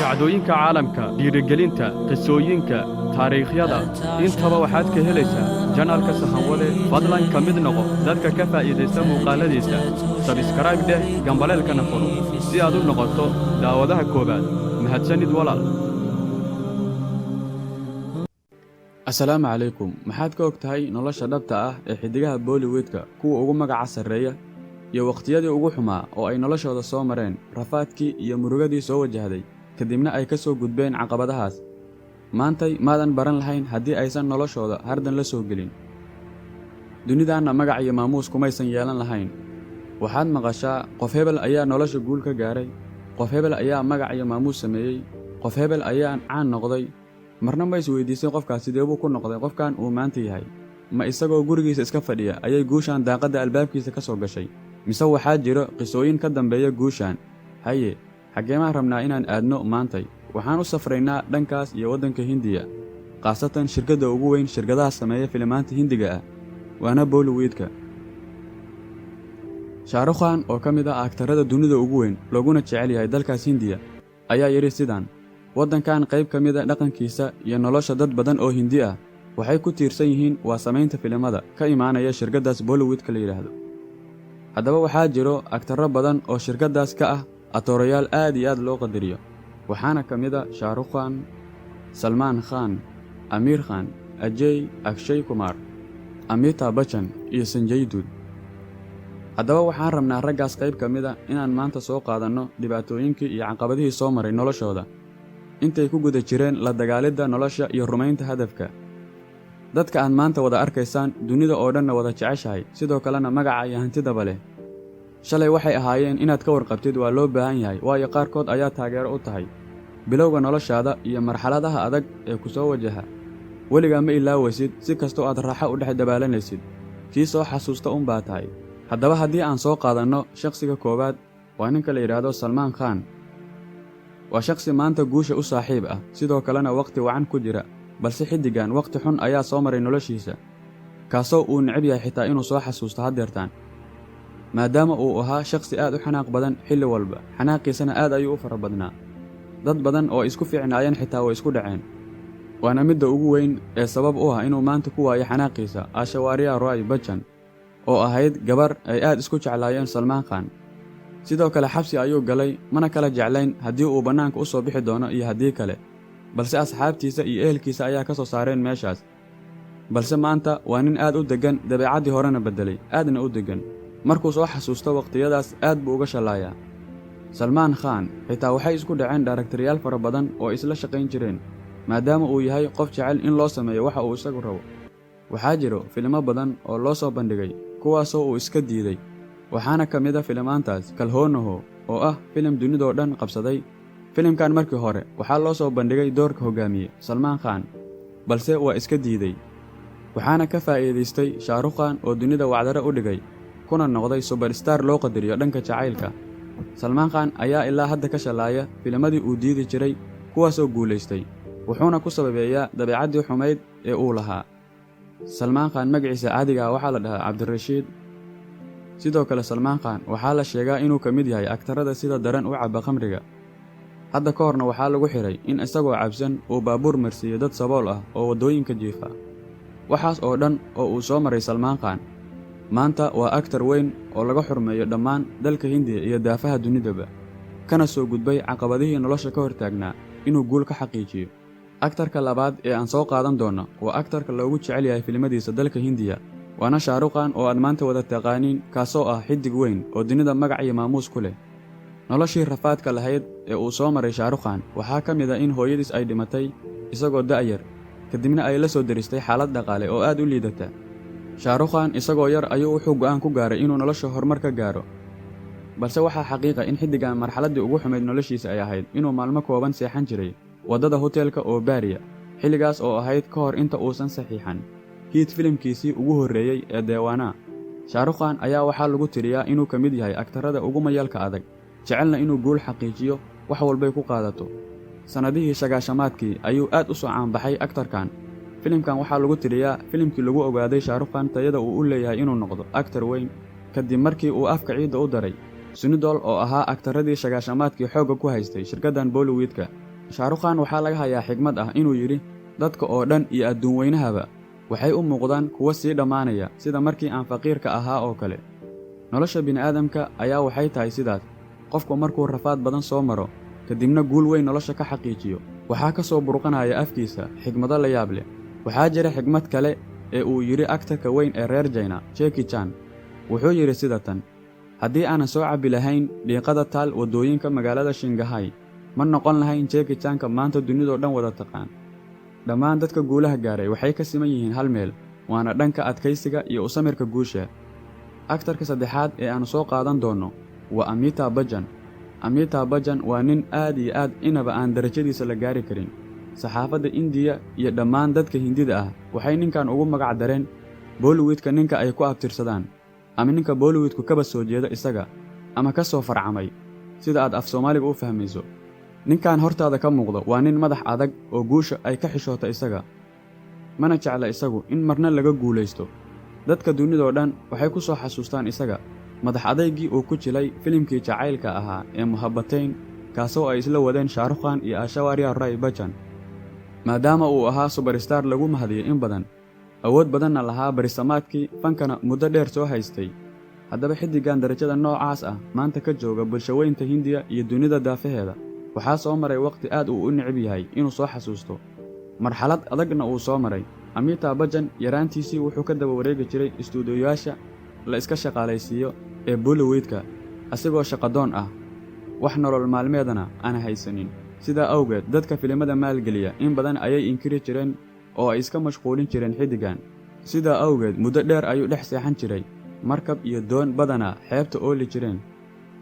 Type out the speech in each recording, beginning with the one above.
dhacdooyinka caalamka, dhiirigelinta, qisooyinka, taariikhyada, intaba waxaad ka helaysaa janaalka sahanwade. fadlan ka mid noqo dadka ka faa'iidaysta muuqaaladiisa. sabskrayb dheh, gambaleelkana furo si aad u noqoto daawadaha koobaad. mahadsanid walaal. assalaamu calaykum. maxaad ka og tahay nolosha dhabta ah ee xidigaha Bollywoodka kuwa ugu magaca sarreeya iyo waqtiyadii ugu xumaa oo ay noloshooda soo mareen, rafaadkii iyo murugadii soo wajahday kadibna ay ka soo gudbeen caqabadahaas? maantay maadan baran lahayn haddii aysan noloshooda hardan la soo gelin. dunidaanna magac iyo maamuus kumaysan yeelan lahayn. waxaad maqashaa qof hebel ayaa nolosha guul ka gaaray, qof hebel ayaa magac iyo maamuus sameeyey, qof hebel ayaa caan noqday. marna ma isweydiisay qofkaas sidee buu ku noqday qofkan uu maanta yahay? ma isagoo gurigiisa iska fadhiya ayay guushaan daaqadda albaabkiisa ka soo gashay, mise waxaa jiro qisooyin ka dambeeya guushaan? haye, xaggeemaan rabnaa inaan aadno maantay? waxaan u safraynaa dhankaas iyo waddanka hindiya, khaasatan shirkadda ugu weyn shirkadaha sameeya filimaanta hindiga ah, waana Bollywoodka. sharukhan oo ka mid ah aktarada dunida ugu weyn looguna jecel yahay dalkaas hindiya ayaa yidhi sidaan: waddankan qayb ka mid a dhaqankiisa iyo nolosha dad badan oo hindi ah waxay ku tiirsan yihiin waa samaynta filimada ka imaanaya shirkaddaas Bollywoodka la yidhaahdo. haddaba waxaa jiro aktarro badan oo shirkaddaas ka ah atoorayaal aad iyo aad loo qadariyo, waxaana ka mid a sharukhan, salman khan, amir khan, ajay, akshay kumar, amita, bachan iyo sanjay duud. haddaba waxaan rabnaa raggaas qayb ka mid a inaan maanta soo qaadanno dhibaatooyinkii iyo caqabadihii soo maray noloshooda intay ku guda jireen la dagaalidda nolosha iyo rumaynta hadafka. dadka aad maanta wada arkaysaan dunida oo dhanna wada jeceshahay, sidoo kalena magaca iyo hantidaba leh, shalay waxay ahaayeen inaad ka warqabtid waa loo baahan yahay, waayo qaarkood ayaa taageero u tahay bilowga noloshaada iyo marxaladaha adag ee ku soo wajaha. weligaa ma ilaawaysid, si kastoo aad raaxo u dhex dabaalanaysid, kii soo xasuusta unbaa tahay. haddaba haddii aan soo qaadanno shakhsiga koowaad, waa ninka la yidhaahdo salman khan. waa shakhsi maanta guusha u saaxiib ah, sidoo kalena wakhti wacan ku jira, balse xiddigan wakhti xun ayaa soo maray noloshiisa, kaasoo uu necab yahay xitaa inuu soo xasuusto haddeertaan, maadaama uu ahaa shakhsi aad u xanaaq badan xilli walba, xanaaqiisana aad ayuu u fara badnaa. dad badan oo isku fiicnaayeen xitaa way isku dhaceen. waana midda ugu weyn ee sabab u ah inuu maanta ku waayo xanaaqiisa ashawariya roy bachan, oo ahayd gabar ay aad isku jeclaayeen salman khan. sidoo kale xabsi ayuu galay, mana kala jeclayn haddii uu bannaanka u soo bixi doono iyo haddii kale, balse asxaabtiisa iyo ehelkiisa ayaa ka soo saareen meeshaas. balse maanta waa nin aad u deggan, dabeecaddii horena beddelay, aadna u deggan. markuu soo xasuusto waqtiyadaas aad buu uga shallaayaa. salman khan xitaa waxay isku dhaceen daaragtarayaal fara badan oo isla shaqayn jireen, maadaama uu yahay qof jecel in loo sameeyo waxa uu isagu rabo. waxaa jiro filimo badan oo loo soo bandhigay kuwaasoo uu iska diiday, waxaana ka mid a filimaantaas kalhoonaho oo ah filim dunidoo dhan qabsaday. filimkan markii hore waxaa loo soo bandhigay doorka hoggaamiye salman khan, balse waa iska diiday. waxaana ka faa'iidaystay sharukhan oo dunida wacdare u dhigay, kuna noqday subarstar loo qadariyo dhanka jacaylka. salman khan ayaa ilaa hadda ka shallaaya filimadii uu diidi jiray, kuwaasoo guulaystay, wuxuuna ku sababeeyaa dabeecaddii xumayd ee uu lahaa. salman khan magaciisa caadiga ah waxaa la dhahaa cabdirashiid. sidoo kale salman khan waxaa la sheegaa inuu ka mid yahay aktarada sida daran u cabba khamriga. hadda ka horna waxaa lagu xidhay in isagoo cabsan uu baabuur marsiiyey dad sabool ah oo waddooyinka jiifa. waxaas oo dhan oo uu soo maray salman khan, maanta waa aktar weyn oo laga xurmeeyo dhammaan dalka hindiya iyo daafaha dunidaba, kana soo gudbay caqabadihii nolosha ka hortaagnaa inuu guul ka xaqiijiyo. aktarka labaad ee aan soo qaadan doonno waa aktarka loogu jecel yahay filimadiisa dalka hindiya, waana sharukhan oo aad maanta wada taqaaniin, kaasoo ah xiddig weyn oo dunida magac iyo maamuus ku leh. noloshii rafaadka lahayd ee uu soo maray sharukhan waxaa ka mid a in hooyadiis ay dhimatay isagoo da'yar, kadibna ay la soo daristay xaalad dhaqaale oo aad u liidata. sharukhan isagoo yar ayuu wuxuu go'aan ku gaaray inuu nolosha horumar ka gaaro, balse waxaa xaqiiqa in xiddigan marxaladdii ugu xumayd noloshiisa ay ahayd inuu maalmo kooban seexan jiray waddada hoteelka oo baariya, xilligaas oo ahayd ka hor inta uusan saxiixan hiid filimkiisii ugu horreeyey ee deewaana. sharukhan ayaa waxaa lagu tiriyaa inuu ka mid yahay aktarada ugu mayalka adag, jecelna inuu guul xaqiijiyo wax walbay ku qaadato. sannadihii sagaashamaadkii ayuu aad u soo caanbaxay aktarkan. filimkan waxaa lagu tiriyaa filimkii lagu ogaaday sharukhan tayada uu u leeyahay inuu noqdo aktar weyn, kadib markii uu afka ciidda u daray sunidol oo ahaa aktaradii sagaashamaadkii xoogga ku haystay shirkaddan Bollywoodka. sharukhan waxaa laga hayaa xigmad ah inuu yidhi dadka oo dhan iyo adduun weynahaba waxay u muuqdaan kuwa sii dhammaanaya sida markii aan faqiirka ahaa oo kale. nolosha bini'aadamka ayaa waxay tahay sidaas. qofku markuu rafaad badan soo maro kadibna guul weyn nolosha ka xaqiijiyo waxaa ka soo burqanaya afkiisa xigmado la yaab leh. waxaa jira xigmad kale ee uu yidhi aktarka weyn ee reer China Jackie Chan. wuxuu yidhi sida tan: haddii aanan soo cabbi lahayn dhiiqada taal waddooyinka magaalada Shanghai ma noqon lahayn Jackie Chanka maanta dunidoo dhan wada taqaan. dhammaan dadka guulaha gaaray waxay ka siman yihiin hal meel, waana dhanka adkaysiga iyo u samirka guusha. aktarka saddexaad ee aanu soo qaadan doonno waa Amita Bachan. Amita Bachan waa nin aad iyo aad inaba aan darajadiisa la gaari karin. saxaafadda Indiya iyo dhammaan dadka Hindida ah waxay ninkan ugu magac dareen Bollywoodka ninka ay ku abtirsadaan, ama ninka Bollywoodku kaba soo jeeda isaga ama ka soo farcamay, sida aad af Soomaaliga u fahmayso. ninkan hortaada ka muuqdo waa nin madax adag oo guusha ay ka xishoota isaga, mana jecla isagu in marna laga guulaysto. dadka dunidoo dhan waxay ku soo xasuustaan isaga madax adaygii uu ku jilay filimkii jacaylka ahaa ee muhabbatayn, kaasoo ay isla wadeen sharukhan iyo Aishwarya Rai Bachchan. maadaama uu ahaa superstar lagu mahadiyey in badan, awood badanna lahaa barisamaadkii fankana muddo dheer soo haystay, haddaba xiddigan darajada noocaas ah maanta ka jooga bulshaweynta Hindiya iyo dunida daafaheeda waxaa soo maray waqti aad uu u necib yahay inuu soo xasuusto. marxalad adagna uu soo maray. Amita Bachan yaraantiisii wuxuu ka daba wareegi jiray istuudiyoyaasha la iska shaqaalaysiiyo ee Bollywoodka asigoo shaqadoon ah, wax nolol maalmeedana aan haysanin. sidaa awgeed dadka filimada maalgeliya in badan ayay inkiri jireen oo ay iska mashquulin jireen xiddigan. sidaa awgeed muddo dheer ayuu dhex seexan jiray markab iyo doon badanaa xeebta ooli jireen,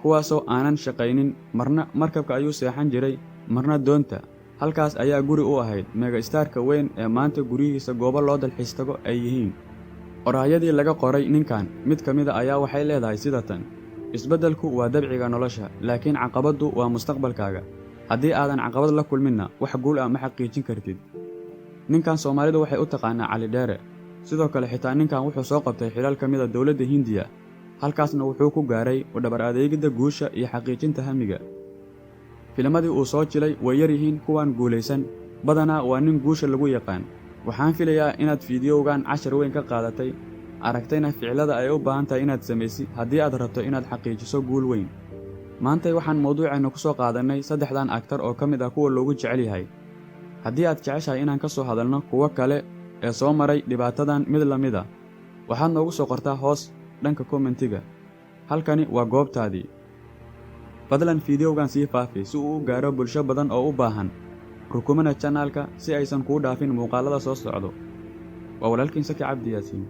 kuwaasoo aanan shaqaynin. marna markabka ayuu seexan jiray, marna doonta. halkaas ayaa guri u ahayd megastarka weyn ee maanta guryihiisa goobo loo dalxiis tago ay yihiin. qoraayadii laga qoray ninkan mid ka mida ayaa waxay leedahay sida tan: isbeddelku waa dabciga nolosha, laakiin caqabaddu waa mustaqbalkaaga. haddii aadan caqabad la kulminna wax guul ah ma xaqiijin kartid. ninkan Soomaalidu waxay u taqaanaa Cali Dheere. sidoo kale xitaa ninkan wuxuu soo qabtay xilal ka mida dowladda Hindiya, halkaasna wuxuu ku gaaray u dhabar adeegidda guusha iyo xaqiijinta hamiga. filmadii uu soo jilay way yar yihiin kuwan guulaysan, badanaa waa nin guusha lagu yaqaan. waxaan filayaa inaad fiidiyowgan cashar weyn ka qaadatay, aragtayna ficilada ay u baahan tahay inaad samaysid haddii aad rabto inaad xaqiijiso guul weyn. maantay waxaan mawduuceenna ku soo qaadannay 3dan aktar oo ka mid ah kuwa loogu jecel yahay. haddii aad jeceshahay inaan ka soo hadalno kuwo kale ee soo maray dhibaatadan mid la mid ah, waxaad noogu soo qortaa hoos dhanka kommentiga. halkani waa goobtaadii. fadlan fiidiyowgan sii faafi si uu u gaaro bulsho badan oo u baahan. rukumana chanaalka si aysan kuu dhaafin muuqaalada soo socdo. waa walaalkiin Saki Cabdi Yaasiin.